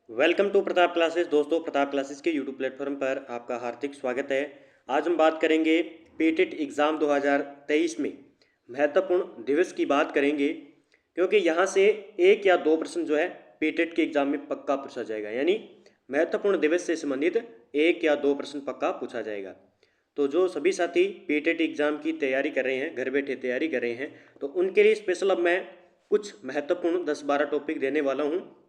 Welcome to Pratap classes. दोस्तों, Pratap classes के YouTube platform पर आपका हार्दिक स्वागत है। आज हम बात करेंगे पीटेट एग्ज़ाम 2023 में महत्वपूर्ण दिवस की बात करेंगे, क्योंकि यहाँ से एक या दो प्रश्न जो है पीटेट के एग्ज़ाम में पक्का पूछा जाएगा। यानी महत्वपूर्ण दिवस से संबंधित एक या दो प्रश्न पक्का पूछा जाएगा। तो जो सभी साथी पीटेट एग्ज़ाम की तैयारी कर रहे हैं, घर बैठे तैयारी कर रहे हैं, तो उनके लिए स्पेशल अब मैं कुछ महत्वपूर्ण 10-12 टॉपिक देने वाला हूँ।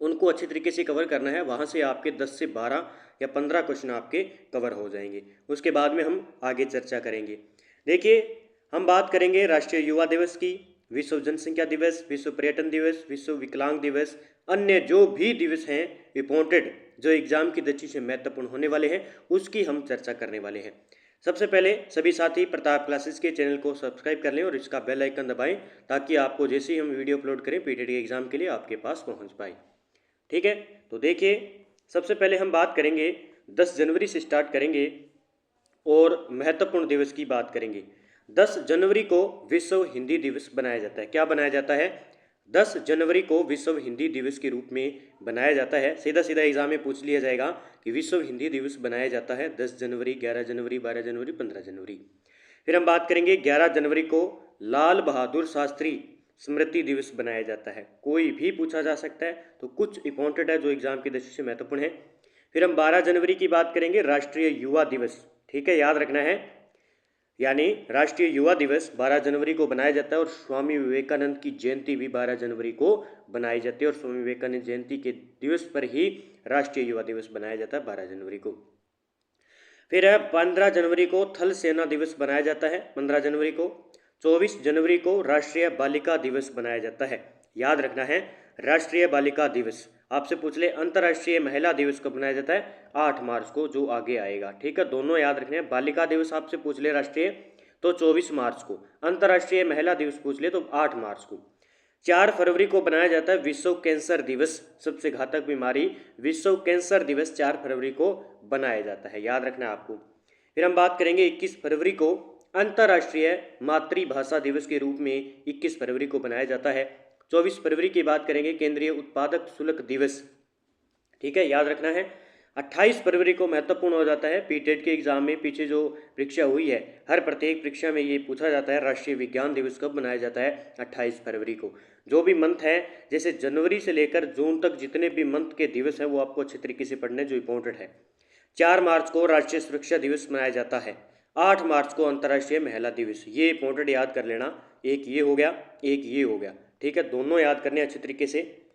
उनको अच्छी तरीके से कवर करना है। वहाँ से आपके 10 से 12 या 15 क्वेश्चन आपके कवर हो जाएंगे। उसके बाद में हम आगे चर्चा करेंगे। देखिए, हम बात करेंगे राष्ट्रीय युवा दिवस की, विश्व जनसंख्या दिवस, विश्व पर्यटन दिवस, विश्व विकलांग दिवस, अन्य जो भी दिवस हैं इम्पोर्टेंट, जो एग्जाम की दृष्टि से महत्वपूर्ण होने वाले हैं, उसकी हम चर्चा करने वाले हैं। सबसे पहले सभी साथी प्रताप क्लासेस के चैनल को सब्सक्राइब कर लें और इसका बेल आइकन दबाएं, ताकि आपको जैसे ही हम वीडियो अपलोड करें पीटेट के एग्ज़ाम के लिए आपके पास पहुंच पाए। ठीक है, तो देखिए, सबसे पहले हम बात करेंगे 10 जनवरी से स्टार्ट करेंगे और महत्वपूर्ण दिवस की बात करेंगे। 10 जनवरी को विश्व हिंदी दिवस बनाया जाता है। क्या बनाया जाता है? 10 जनवरी को विश्व हिंदी दिवस के रूप में बनाया जाता है। सीधा सीधा एग्जाम में पूछ लिया जाएगा कि विश्व हिंदी दिवस बनाया जाता है 10 जनवरी, 11 जनवरी, 12 जनवरी, 15 जनवरी। फिर हम बात करेंगे 11 जनवरी को लाल बहादुर शास्त्री स्मृति दिवस बनाया जाता है। कोई भी पूछा जा सकता है, तो कुछ इंपॉर्टेंट है जो एग्जाम की दृष्टि से महत्वपूर्ण है। फिर हम 12 जनवरी की बात करेंगे, राष्ट्रीय युवा दिवस। ठीक है, याद रखना है। यानी राष्ट्रीय युवा दिवस 12 जनवरी को बनाया जाता है और स्वामी विवेकानंद की जयंती भी 12 जनवरी को बनाई जाती है और स्वामी विवेकानंद जयंती के दिवस पर ही राष्ट्रीय युवा दिवस बनाया जाता है 12 जनवरी को। फिर है 15 जनवरी को थल सेना दिवस बनाया जाता है। 15 जनवरी को 24 जनवरी को राष्ट्रीय बालिका दिवस बनाया जाता है। याद रखना है, राष्ट्रीय बालिका दिवस। आपसे पूछ ले अंतर्राष्ट्रीय महिला दिवस कब बनाया जाता है? 8 मार्च को, जो आगे आएगा। ठीक है, दोनों याद रखने हैं। बालिका दिवस आपसे पूछ ले राष्ट्रीय, तो 24 मार्च को। अंतर्राष्ट्रीय महिला दिवस पूछ ले तो 8 मार्च को। 4 फरवरी को बनाया जाता है विश्व कैंसर दिवस। सबसे घातक बीमारी विश्व कैंसर दिवस 4 फरवरी को बनाया जाता है। याद रखना है आपको। फिर हम बात करेंगे 21 फरवरी को अंतर्राष्ट्रीय मातृभाषा दिवस के रूप में 21 फरवरी को बनाया जाता है। 24 फरवरी की बात करेंगे केंद्रीय उत्पादक शुल्क दिवस। ठीक है, याद रखना है। 28 फरवरी को महत्वपूर्ण हो जाता है पीटेट के एग्जाम में। पीछे जो परीक्षा हुई है, हर प्रत्येक परीक्षा में ये पूछा जाता है राष्ट्रीय विज्ञान दिवस कब मनाया जाता है? 28 फरवरी को। जो भी मंथ है, जैसे जनवरी से लेकर जून तक जितने भी मंथ के दिवस हैं, वो आपको अच्छे तरीके से पढ़ने जो इंपॉर्टेंट है। 4 मार्च को राष्ट्रीय सुरक्षा दिवस मनाया जाता है। 8 मार्च को अंतर्राष्ट्रीय महिला दिवस। ये इंपॉर्टेंट याद कर लेना। एक ये हो गया, एक ये हो गया। ठीक है, दोनों याद करने अच्छे तरीके से।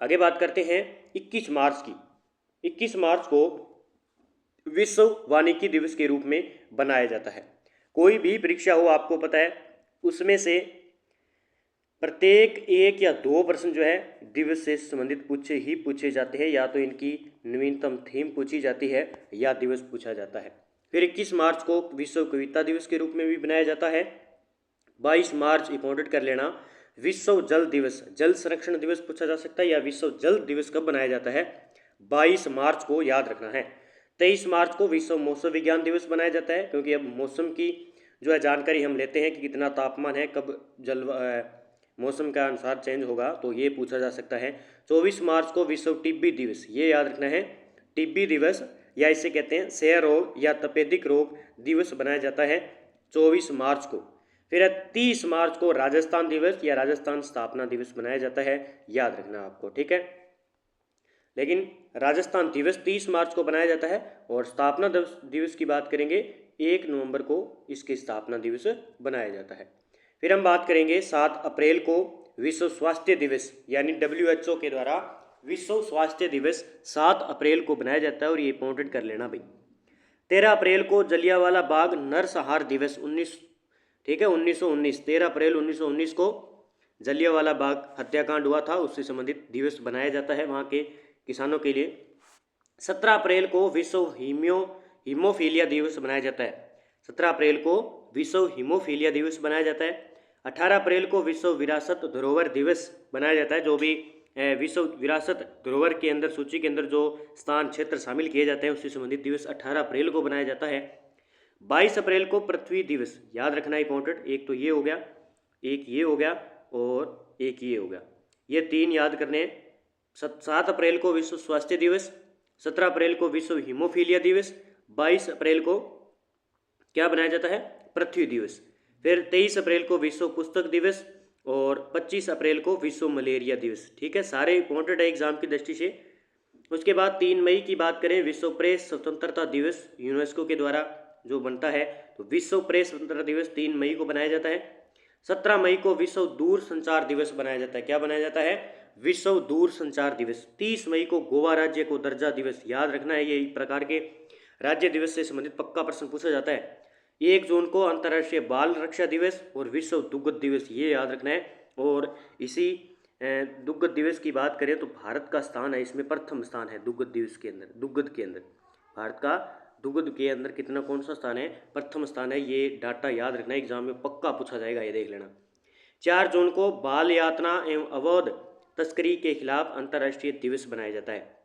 आगे बात करते हैं 21 मार्च की। 21 मार्च को विश्व वानिकी दिवस के रूप में बनाया जाता है। कोई भी परीक्षा हो, आपको पता है, उसमें से प्रत्येक एक या दो प्रश्न जो है दिवस से संबंधित पूछे जाते हैं। या तो इनकी नवीनतम थीम पूछी जाती है या दिवस पूछा जाता है। फिर 21 मार्च को विश्व कविता दिवस के रूप में भी बनाया जाता है। 22 मार्च इंपॉर्टेंट कर लेना, विश्व जल दिवस। जल संरक्षण दिवस पूछा जा सकता है। या विश्व जल दिवस कब बनाया जाता है? 22 मार्च को, याद रखना है। 23 मार्च को विश्व मौसम विज्ञान दिवस बनाया जाता है, क्योंकि अब मौसम की जो है जानकारी हम लेते हैं कि कितना तापमान है, कब मौसम का अनुसार चेंज होगा, तो ये पूछा जा सकता है। 24 मार्च को विश्व टीबी दिवस, ये याद रखना है। टीबी दिवस, या इसे कहते हैं क्षय रोग या तपेदिक रोग दिवस बनाया जाता है 24 मार्च को। फिर 30 मार्च को राजस्थान दिवस या राजस्थान स्थापना दिवस बनाया जाता है। याद रखना आपको, ठीक है। लेकिन राजस्थान दिवस 30 मार्च को बनाया जाता है और स्थापना दिवस की बात करेंगे 1 नवंबर को इसकी स्थापना दिवस बनाया जाता है। फिर हम बात करेंगे 7 अप्रैल को विश्व स्वास्थ्य दिवस, यानी WHO के द्वारा विश्व स्वास्थ्य दिवस 7 अप्रैल को बनाया जाता है, और ये इंपॉर्टेंट कर लेना भाई। 13 अप्रैल को जलियांवाला बाग नरसंहार दिवस 1919, 13 अप्रैल 1919 को जलियांवाला बाग हत्याकांड हुआ था, उससे संबंधित दिवस बनाया जाता है वहाँ के किसानों के लिए। 17 अप्रैल को विश्व हीमोफीलिया दिवस बनाया जाता है। 17 अप्रैल को विश्व हीमोफीलिया दिवस बनाया जाता है। 18 अप्रैल को विश्व विरासत धरोहर दिवस बनाया जाता है। जो भी विश्व विरासत धरोहर के अंदर, सूची के अंदर जो स्थान क्षेत्र शामिल किए जाते हैं, उससे संबंधित दिवस 18 अप्रैल को बनाया जाता है। 22 अप्रैल को पृथ्वी दिवस, याद रखना इंपॉर्टेंट। एक तो ये हो गया, एक ये हो गया और एक ये हो गया। ये 3 याद करने हैं। 7 अप्रैल को विश्व स्वास्थ्य दिवस, 17 अप्रैल को विश्व हीमोफीलिया दिवस, 22 अप्रैल को क्या बनाया जाता है, पृथ्वी दिवस। फिर 23 अप्रैल को विश्व पुस्तक दिवस और 25 अप्रैल को विश्व मलेरिया दिवस। ठीक है, सारे इंपॉर्टेंट है एग्जाम की दृष्टि से। उसके बाद 3 मई की बात करें, विश्व प्रेस स्वतंत्रता दिवस यूनेस्को के द्वारा जो बनता है, तो विश्व प्रेस स्वतंत्रता दिवस 3 मई को बनाया जाता है। 17 मई को विश्व दूर संचार दिवस बनाया जाता है। क्या बनाया जाता है, विश्व दूर संचार दिवस। 30 मई को गोवा राज्य को दर्जा दिवस, याद रखना है, ये प्रकार के राज्य दिवस से संबंधित पक्का प्रश्न पूछा जाता है। 1 जून को अंतर्राष्ट्रीय बाल रक्षा दिवस और विश्व दुग्ध दिवस, ये याद रखना है। और इसी दुग्ध दिवस की बात करें तो भारत का स्थान है इसमें, प्रथम स्थान है दुग्ध दिवस के अंदर। दुग्ध के अंदर भारत का दुग्ध के अंदर कितना, कौन सा स्थान है, प्रथम स्थान है। ये डाटा याद रखना है, एग्जाम में पक्का पूछा जाएगा, ये देख लेना। 4 जून को बाल यातना एवं अवैध तस्करी के खिलाफ अंतर्राष्ट्रीय दिवस बनाया जाता है।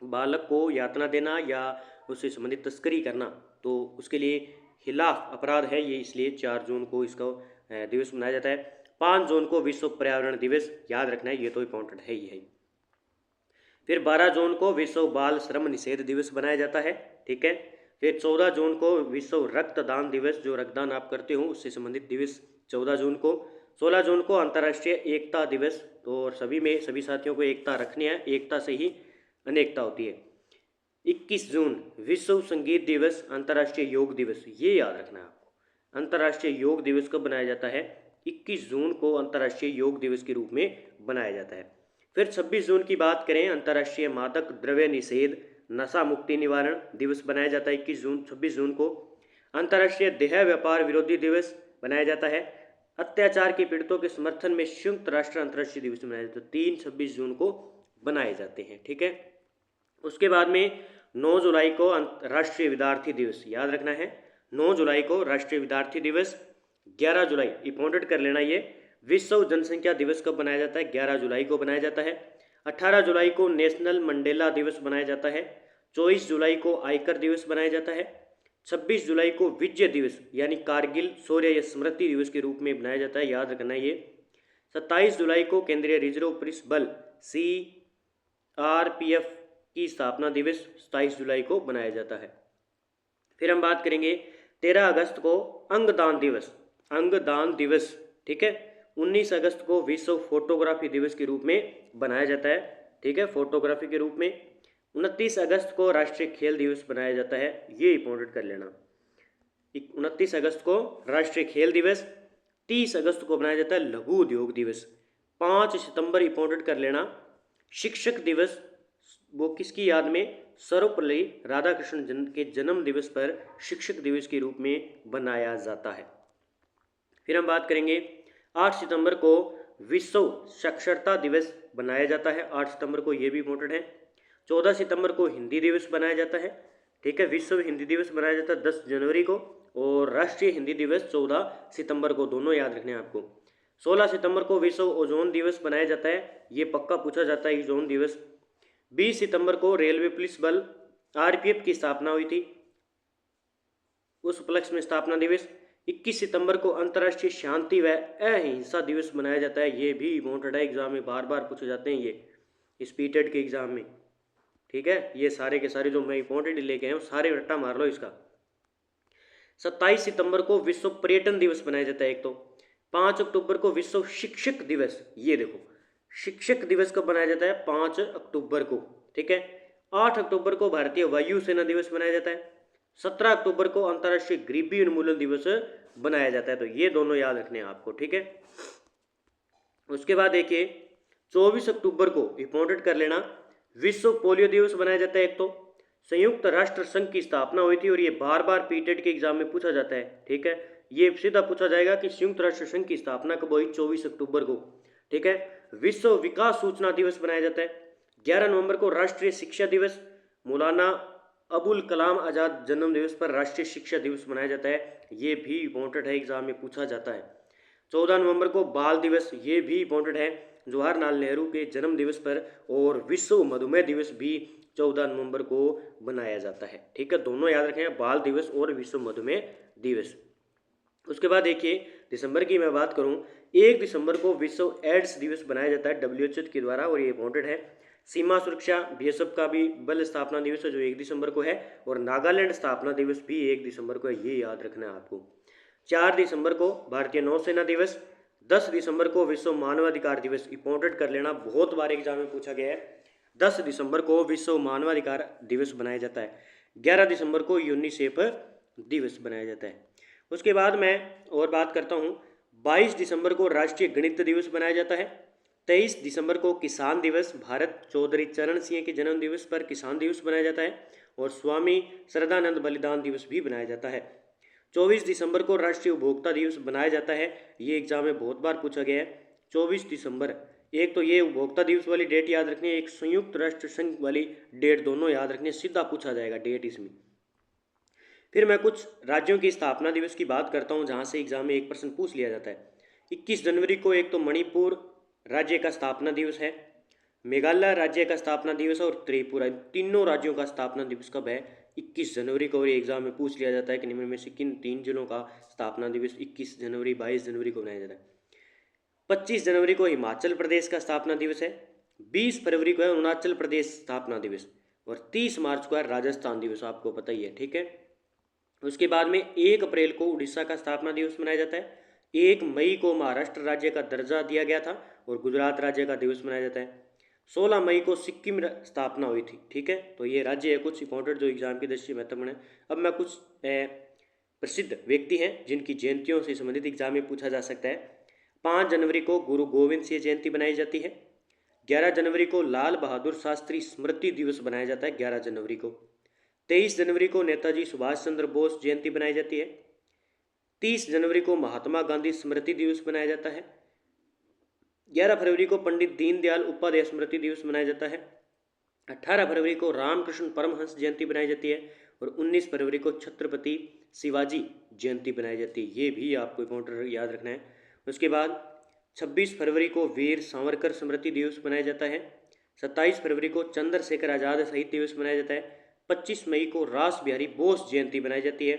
बालक को यातना देना या उससे संबंधित तस्करी करना, तो उसके लिए खिलाफ अपराध है ये, इसलिए 4 जून को इसका दिवस मनाया जाता है। 5 जून को विश्व पर्यावरण दिवस, याद रखना है, ये तो इंपॉर्टेंट है ही है। फिर 12 जून को विश्व बाल श्रम निषेध दिवस बनाया जाता है। ठीक है, फिर 14 जून को विश्व रक्तदान दिवस, जो रक्तदान आप करते हो उससे संबंधित दिवस 14 जून को। 16 जून को अंतर्राष्ट्रीय एकता दिवस, तो सभी साथियों को एकता रखनी है, एकता से ही अनेकता होती है। 21 जून विश्व संगीत दिवस, अंतर्राष्ट्रीय योग दिवस, ये याद रखना है आपको। अंतर्राष्ट्रीय योग दिवस कब बनाया जाता है, 21 जून को अंतर्राष्ट्रीय योग दिवस के रूप में बनाया जाता है। फिर 26 जून की बात करें, अंतर्राष्ट्रीय मादक द्रव्य निषेध नशा मुक्ति निवारण दिवस बनाया जाता है 26 जून को। अंतर्राष्ट्रीय देह व्यापार विरोधी दिवस बनाया जाता है। अत्याचार के पीड़ितों के समर्थन में संयुक्त राष्ट्र अंतर्राष्ट्रीय दिवस मनाया जाता है। 26 जून को बनाए जाते हैं। ठीक है, उसके बाद में 9 जुलाई को राष्ट्रीय विद्यार्थी दिवस, याद रखना है, 9 जुलाई को राष्ट्रीय विद्यार्थी दिवस। 11 जुलाई इंपॉर्टेंट कर लेना, ये विश्व जनसंख्या दिवस कब बनाया जाता है, 11 जुलाई को बनाया जाता है। 18 जुलाई को नेशनल मंडेला दिवस बनाया जाता है। 24 जुलाई को आयकर दिवस बनाया जाता है। 26 जुलाई को विजय दिवस यानी कारगिल शौर्य स्मृति दिवस के रूप में बनाया जाता है, याद रखना ये। 27 जुलाई को केंद्रीय रिजर्व पुलिस बल CRPF की स्थापना दिवस 27 जुलाई को बनाया जाता है। फिर हम बात करेंगे 13 अगस्त को अंगदान दिवस, अंगदान दिवस। ठीक है, 19 अगस्त को विश्व फोटोग्राफी दिवस के रूप में बनाया जाता है। ठीक है, फोटोग्राफी के रूप में। 29 अगस्त को राष्ट्रीय खेल दिवस बनाया जाता है, ये इंपॉर्टेंट कर लेना। 29 अगस्त को राष्ट्रीय खेल दिवस। 30 अगस्त को बनाया जाता है लघु उद्योग दिवस। 5 सितंबर इंपॉर्टेंट कर लेना, शिक्षक दिवस, वो किसकी याद में, सर्वपल्ली राधाकृष्णन के जन्म दिवस पर शिक्षक दिवस के रूप में बनाया जाता है। फिर हम बात करेंगे 8 सितंबर को विश्व साक्षरता दिवस बनाया जाता है। 8 सितंबर को ये भी इंपॉर्टेंट है। 14 सितंबर को हिंदी दिवस बनाया जाता है। ठीक है, विश्व हिंदी दिवस बनाया जाता है 10 जनवरी को, और राष्ट्रीय हिंदी दिवस 14 सितंबर को, दोनों याद रखने हैं आपको। 16 सितंबर को विश्व ओजोन दिवस बनाया जाता है, ये पक्का पूछा जाता है ओजोन दिवस। 20 सितंबर को रेलवे पुलिस बल RPF की स्थापना हुई थी, उस उपलक्ष्य में स्थापना दिवस। 21 सितंबर को अंतर्राष्ट्रीय शांति व अहिंसा दिवस मनाया जाता है, ये भी इम्पोर्टेंट है, एग्जाम में बार बार पूछे जाते हैं ये स्पीटेड के एग्जाम में। ठीक है, ये सारे के सारे जो मैं इंपॉर्टेंट लेके आया हूँ सारे रट्टा मार लो इसका। 27 सितंबर को विश्व पर्यटन दिवस मनाया जाता है एक तो। 5 अक्टूबर को विश्व शिक्षक दिवस, ये देखो शिक्षक दिवस कब बनाया जाता है, 5 अक्टूबर को। ठीक है, 8 अक्टूबर को भारतीय वायुसेना दिवस मनाया जाता है। 17 अक्टूबर को अंतर्राष्ट्रीय गरीबी उन्मूलन दिवस बनाया जाता है, तो ये दोनों याद रखने हैं आपको। ठीक है, उसके बाद देखिए 24 अक्टूबर को इंपॉर्टेंट कर लेना, विश्व पोलियो दिवस बनाया जाता है एक तो। संयुक्त राष्ट्र संघ की स्थापना हुई थी, और ये बार बार पीटेड के एग्जाम में पूछा जाता है। ठीक है, ये सीधा पूछा जाएगा कि संयुक्त राष्ट्र संघ की स्थापना कब हुई, 24 अक्टूबर को। ठीक है, विश्व विकास सूचना दिवस बनाया जाता है। 11 नवंबर को राष्ट्रीय शिक्षा दिवस, मौलाना अबुल कलाम आज़ाद जन्म दिवस पर राष्ट्रीय शिक्षा दिवस मनाया जाता है, ये भी इंपॉर्टेंट है, एग्जाम में पूछा जाता है। 14 नवंबर को बाल दिवस, ये भी इंपॉर्टेंट है, जवाहरलाल नेहरू के जन्म दिवस पर। और विश्व मधुमेह दिवस भी 14 नवंबर को बनाया जाता है। ठीक है, दोनों याद रखें, बाल दिवस और विश्व मधुमेह दिवस। उसके बाद देखिए दिसंबर की मैं बात करूं, 1 दिसंबर को विश्व एड्स दिवस बनाया जाता है WHO के द्वारा, और ये इंपॉर्टेंट है। सीमा सुरक्षा बीएसएफ का भी बल स्थापना दिवस है जो 1 दिसंबर को है, और नागालैंड स्थापना दिवस भी 1 दिसंबर को है, ये याद रखना है आपको। 4 दिसंबर को भारतीय नौसेना दिवस, 10 दिसंबर को विश्व मानवाधिकार दिवस, इंपॉर्टेंट कर लेना, बहुत बार एग्जाम में पूछा गया है। 10 दिसंबर को विश्व मानवाधिकार दिवस मनाया जाता है। 11 दिसंबर को यूनिसेफ दिवस मनाया जाता है। उसके बाद मैं और बात करता हूँ, 22 दिसंबर को राष्ट्रीय गणित दिवस मनाया जाता है। 23 दिसंबर को किसान दिवस, भारत चौधरी चरण सिंह के जन्म दिवस पर किसान दिवस मनाया जाता है, और स्वामी श्रद्धानंद बलिदान दिवस भी मनाया जाता है। 24 दिसंबर को राष्ट्रीय उपभोक्ता दिवस मनाया जाता है, ये एग्जाम में बहुत बार पूछा गया है। 24 दिसंबर, एक तो ये उपभोक्ता दिवस वाली डेट याद रखनी है, एक संयुक्त राष्ट्र संघ वाली डेट, दोनों याद रखनी है, सीधा पूछा जाएगा डेट इसमें। फिर मैं कुछ राज्यों की स्थापना दिवस की बात करता हूँ जहाँ से एग्जाम में 1 प्रश्न पूछ लिया जाता है। 21 जनवरी को एक तो मणिपुर राज्य का स्थापना दिवस है, मेघालय राज्य का स्थापना दिवस है, और त्रिपुरा, तीनों राज्यों का स्थापना दिवस कब है? 21 जनवरी को। और एग्जाम में पूछ लिया जाता है कि निम्न में से किन 3 जिलों का स्थापना दिवस 21 जनवरी 22 जनवरी को मनाया जाता है। 25 जनवरी को हिमाचल प्रदेश का स्थापना दिवस है, 20 फरवरी को है अरुणाचल प्रदेश स्थापना दिवस, और 30 मार्च को है राजस्थान दिवस, आपको पता ही है, ठीक है। उसके बाद में 1 अप्रैल को उड़ीसा का स्थापना दिवस मनाया जाता है, 1 मई को महाराष्ट्र राज्य का दर्जा दिया गया था और गुजरात राज्य का दिवस मनाया जाता है, 16 मई को सिक्किम स्थापना हुई थी, ठीक है। तो ये राज्य है कुछ इंपॉर्टेंट जो एग्जाम की दृष्टि से महत्वपूर्ण है। अब मैं कुछ प्रसिद्ध व्यक्ति हैं जिनकी जयंतियों से संबंधित एग्जाम में पूछा जा सकता है। 5 जनवरी को गुरु गोविंद सिंह जयंती बनाई जाती है। 11 जनवरी को लाल बहादुर शास्त्री स्मृति दिवस बनाया जाता है 11 जनवरी को। 23 जनवरी को नेताजी सुभाष चंद्र बोस जयंती बनाई जाती है। 30 जनवरी को महात्मा गांधी स्मृति दिवस मनाया जाता है। 11 फरवरी को पंडित दीनदयाल उपाध्याय स्मृति दिवस मनाया जाता है। 18 फरवरी को रामकृष्ण परमहंस जयंती बनाई जाती है, और 19 फरवरी को छत्रपति शिवाजी जयंती बनाई जाती है, ये भी आपको इंपॉर्टेंट याद रखना है। उसके बाद 26 फरवरी को वीर सावरकर स्मृति दिवस मनाया जाता है। 27 फरवरी को चंद्रशेखर आज़ाद शहीद दिवस मनाया जाता है। 25 मई को रास बिहारी बोस जयंती मनाई जाती है।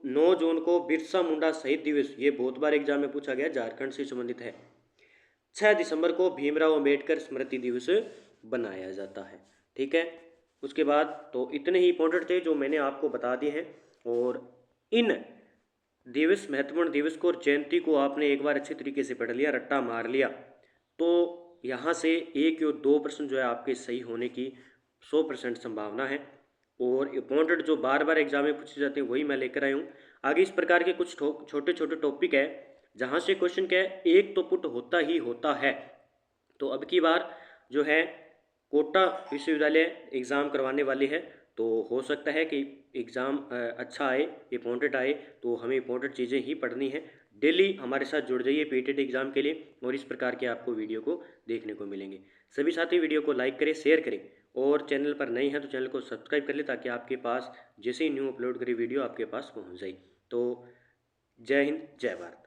9 जून को बिरसा मुंडा शहीद दिवस, ये बहुत बार एग्जाम में पूछा गया, झारखंड से संबंधित है। 6 दिसंबर को भीमराव अंबेडकर स्मृति दिवस बनाया जाता है, ठीक है। उसके बाद तो इतने ही इंपॉर्टेंट थे जो मैंने आपको बता दिए हैं, और इन दिवस, महत्वपूर्ण दिवस को और जयंती को आपने एक बार अच्छी तरीके से पढ़ लिया, रट्टा मार लिया, तो यहाँ से 1 या 2 प्रश्न जो है आपके सही होने की 100% संभावना है। और इंपॉर्टेंट जो बार बार एग्जाम में पूछे जाते हैं वही मैं लेकर आया हूँ। आगे इस प्रकार के कुछ छोटे छोटे टॉपिक है जहाँ से क्वेश्चन क्या है, एक तो पुट होता ही होता है। तो अब की बार जो है कोटा विश्वविद्यालय एग्ज़ाम करवाने वाली है, तो हो सकता है कि एग्ज़ाम अच्छा आए, इंपॉर्टेंट आए, तो हमें इंपॉर्टेंट चीज़ें ही पढ़नी है। डेली हमारे साथ जुड़ जाइए पीटेट एग्ज़ाम के लिए, और इस प्रकार के आपको वीडियो को देखने को मिलेंगे। सभी साथी वीडियो को लाइक करें, शेयर करें, और चैनल पर नए हैं तो चैनल को सब्सक्राइब कर लें, ताकि आपके पास जैसे ही न्यू अपलोड करी वीडियो आपके पास पहुँच जाए। तो जय हिंद, जय भारत।